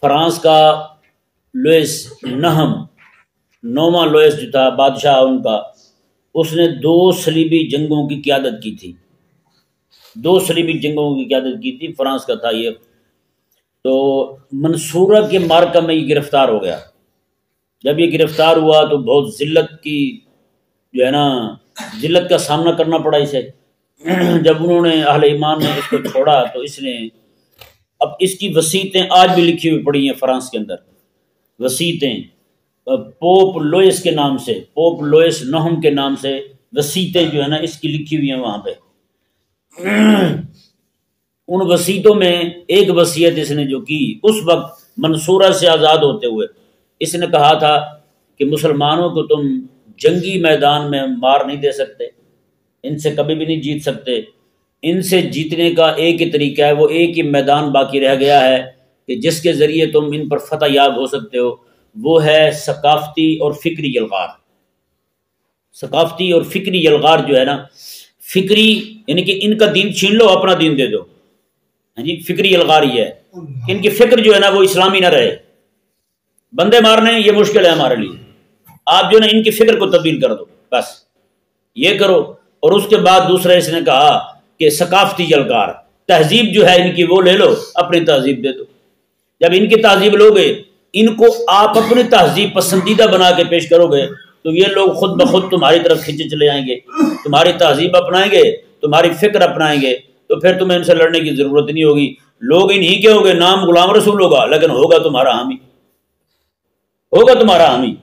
France کا Louis نہم، نوواں Louis جو تھا بادشاہ ان کا، اس نے 2 صلیبی جنگوں کی قیادت کی تھی، 2 صلیبی جنگوں کی قیادت کی تھی، فرانس کا تھا یہ۔ تو منصورہ کے معرکہ میں یہ گرفتار ہو گیا۔ جب یہ گرفتار ہوا تو بہت ذلت کی جو ہے نا، ذلت کا سامنا کرنا پڑا اسے۔ جب انہوں نے اہل ایمان نے اس کو چھوڑا تو اس نے، اب اس کی وصیتیں آج بھی لکھی ہوئی پڑی ہیں فرانس کے اندر، وصیتیں پوپ لوئس کے نام سے، پوپ لوئس نہم کے نام سے وصیتیں جو ہے نا اس کی لکھی ہوئی ہیں وہاں پہ۔ ان وصیتوں میں ایک وصیت اس نے جو کی اس وقت منصورہ سے آزاد ہوتے ہوئے، اس نے کہا تھا کہ مسلمانوں کو تم جنگی میدان میں مار نہیں دے سکتے، ان سے کبھی بھی نہیں جیت سکتے، ان سے جیتنے کا ایک ہی طریقہ ہے، وہ ایک ہی میدان باقی رہ گیا ہے کہ جس کے ذریعے تم ان پر فتح یاب ہو سکتے ہو، وہ ہے ثقافتی اور فکری یلغار۔ ثقافتی اور فکری یلغار جو ہے نا، فکری یعنی کہ ان کا دین چھین لو، اپنا دین دے دو، ہاں جی، فکری یلغار یہ ہے، ان کی فکر جو ہے نا وہ اسلامی نہ رہے، بندے مارنے یہ مشکل ہے ہمارے لیے، آپ جو ہے نا ان کی فکر کو تبدیل کر دو، بس یہ کرو۔ اور اس کے بعد دوسرا اس نے کہا کہ ثقافتی یلغار، تہذیب جو ہے ان کی وہ لے لو، اپنی تہذیب دے دو۔ جب ان کی تہذیب لوگے، ان کو آپ اپنی تہذیب پسندیدہ بنا کے پیش کرو گے تو یہ لوگ خود بخود تمہاری طرف کھینچے چلے جائیں گے، تمہاری تہذیب اپنائیں گے، تمہاری فکر اپنائیں گے، تو پھر تمہیں ان سے لڑنے کی ضرورت نہیں ہوگی۔ لوگ انہی کے ہوگے، نام غلام رسول ہوگا لیکن ہوگا تمہارا حامی، ہوگا تمہارا حامی۔